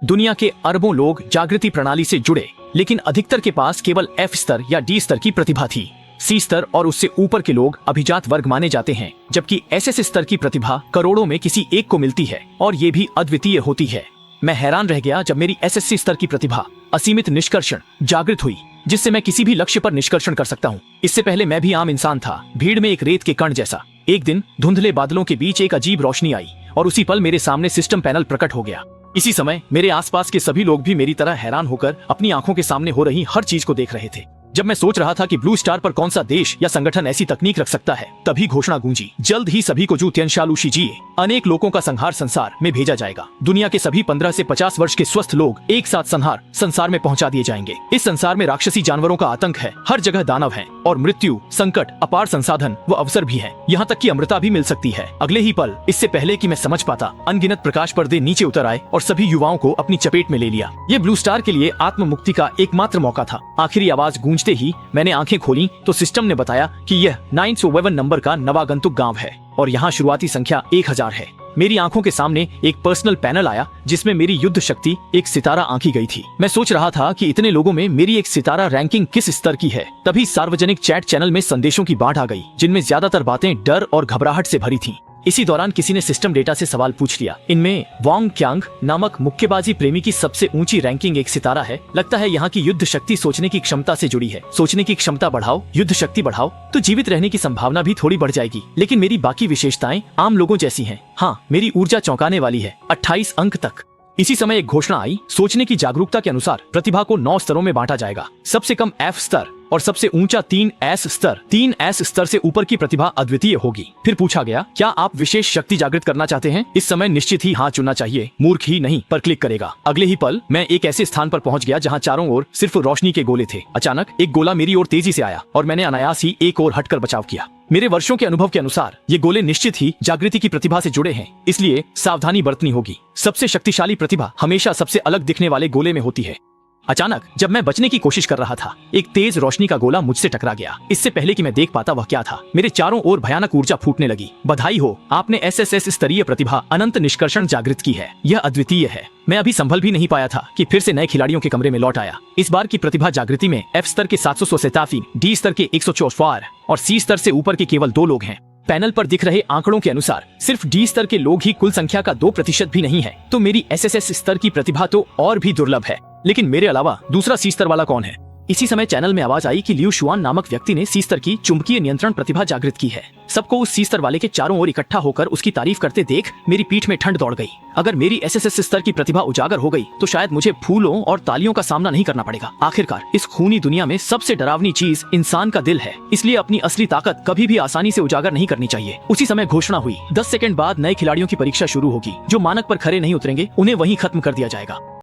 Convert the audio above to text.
दुनिया के अरबों लोग जागृति प्रणाली से जुड़े, लेकिन अधिकतर के पास केवल F स्तर या D स्तर की प्रतिभा थी। C स्तर और उससे ऊपर के लोग अभिजात वर्ग माने जाते हैं, जबकि SS स्तर की प्रतिभा करोड़ों में किसी एक को मिलती है और ये भी अद्वितीय होती है। मैं हैरान रह गया जब मेरी SSC स्तर की प्रतिभा असीमित निष्कर्षण जागृत हुई, जिससे मैं किसी भी लक्ष्य पर निष्कर्षण कर सकता हूँ। इससे पहले मैं भी आम इंसान था, भीड़ में एक रेत के कण जैसा। एक दिन धुंधले बादलों के बीच एक अजीब रोशनी आई और उसी पल मेरे सामने सिस्टम पैनल प्रकट हो गया। इसी समय मेरे आसपास के सभी लोग भी मेरी तरह हैरान होकर अपनी आंखों के सामने हो रही हर चीज को देख रहे थे। जब मैं सोच रहा था कि ब्लू स्टार पर कौन सा देश या संगठन ऐसी तकनीक रख सकता है, तभी घोषणा गूंजी, जल्द ही सभी को जू तियानशालू शीजिए, अनेक लोगों का संहार संसार में भेजा जाएगा। दुनिया के सभी 15 से 50 वर्ष के स्वस्थ लोग एक साथ संसार में पहुंचा दिए जाएंगे। इस संसार में राक्षसी जानवरों का आतंक है, हर जगह दानव है और मृत्यु, संकट, अपार संसाधन व अवसर भी है। यहाँ तक कि अमृता भी मिल सकती है। अगले ही पल, इससे पहले कि मैं समझ पाता, अनगिनत प्रकाश पर्दे नीचे उतर आए और सभी युवाओं को अपनी चपेट में ले लिया। ये ब्लू स्टार के लिए आत्म मुक्ति का एकमात्र मौका था। आखिरी आवाज गूंजते ही मैंने आंखें खोली तो सिस्टम ने बताया कि यह 911 नंबर का नवागंतुक गांव है और यहाँ शुरुआती संख्या 1000 है। मेरी आंखों के सामने एक पर्सनल पैनल आया जिसमें मेरी युद्ध शक्ति एक सितारा आंकी गई थी। मैं सोच रहा था कि इतने लोगों में मेरी एक सितारा रैंकिंग किस स्तर की है। तभी सार्वजनिक चैट चैनल में संदेशों की बाढ़ आ गई, जिनमें ज्यादातर बातें डर और घबराहट से भरी थीं। इसी दौरान किसी ने सिस्टम डेटा से सवाल पूछ लिया। इनमें वांग क्यांग नामक मुक्केबाजी प्रेमी की सबसे ऊंची रैंकिंग एक सितारा है। लगता है यहाँ की युद्ध शक्ति सोचने की क्षमता से जुड़ी है। सोचने की क्षमता बढ़ाओ, युद्ध शक्ति बढ़ाओ तो जीवित रहने की संभावना भी थोड़ी बढ़ जाएगी। लेकिन मेरी बाकी विशेषताएं आम लोगों जैसी हैं। हाँ, मेरी ऊर्जा चौंकाने वाली है, 28 अंक तक। इसी समय एक घोषणा आई, सोचने की जागरूकता के अनुसार प्रतिभा को 9 स्तरों में बांटा जाएगा। सबसे कम F स्तर और सबसे ऊंचा 3S स्तर। 3S स्तर से ऊपर की प्रतिभा अद्वितीय होगी। फिर पूछा गया, क्या आप विशेष शक्ति जागृत करना चाहते हैं? इस समय निश्चित ही हाँ चुनना चाहिए। मूर्ख ही नहीं पर क्लिक करेगा। अगले ही पल मैं एक ऐसे स्थान पर पहुंच गया जहां चारों ओर सिर्फ रोशनी के गोले थे। अचानक एक गोला मेरी ओर तेजी से आया और मैंने अनायास ही एक ओर हटकर बचाव किया। मेरे वर्षों के अनुभव के अनुसार ये गोले निश्चित ही जागृति की प्रतिभा से जुड़े हैं, इसलिए सावधानी बरतनी होगी। सबसे शक्तिशाली प्रतिभा हमेशा सबसे अलग दिखने वाले गोले में होती है। अचानक जब मैं बचने की कोशिश कर रहा था, एक तेज रोशनी का गोला मुझसे टकरा गया। इससे पहले कि मैं देख पाता वह क्या था, मेरे चारों ओर भयानक ऊर्जा फूटने लगी। बधाई हो, आपने SSS स्तरीय प्रतिभा अनंत निष्कर्षण जागृत की है। यह अद्वितीय है। मैं अभी संभल भी नहीं पाया था कि फिर से नए खिलाड़ियों के कमरे में लौट आया। इस बार की प्रतिभा जागृति में F स्तर के 787, D स्तर के 144 और C स्तर से ऊपर के केवल 2 लोग हैं। पैनल पर दिख रहे आंकड़ों के अनुसार सिर्फ D स्तर के लोग ही कुल संख्या का 2% भी नहीं है, तो मेरी SSS स्तर की प्रतिभा तो और भी दुर्लभ है। लेकिन मेरे अलावा दूसरा C स्तर वाला कौन है? इसी समय चैनल में आवाज आई कि लियू शुआन नामक व्यक्ति ने C स्तर की चुंबकीय नियंत्रण प्रतिभा जागृत की है। सबको उस C स्तर वाले के चारों ओर इकट्ठा होकर उसकी तारीफ करते देख मेरी पीठ में ठंड दौड़ गई। अगर मेरी SSS स्तर की प्रतिभा उजागर हो गई तो शायद मुझे फूलों और तालियों का सामना नहीं करना पड़ेगा। आखिरकार इस खूनी दुनिया में सबसे डरावनी चीज इंसान का दिल है, इसलिए अपनी असली ताकत कभी भी आसानी से उजागर नहीं करनी चाहिए। उसी समय घोषणा हुई, 10 सेकंड बाद नए खिलाड़ियों की परीक्षा शुरू होगी। जो मानक पर खरे नहीं उतरेंगे उन्हें वहीं खत्म कर दिया जाएगा।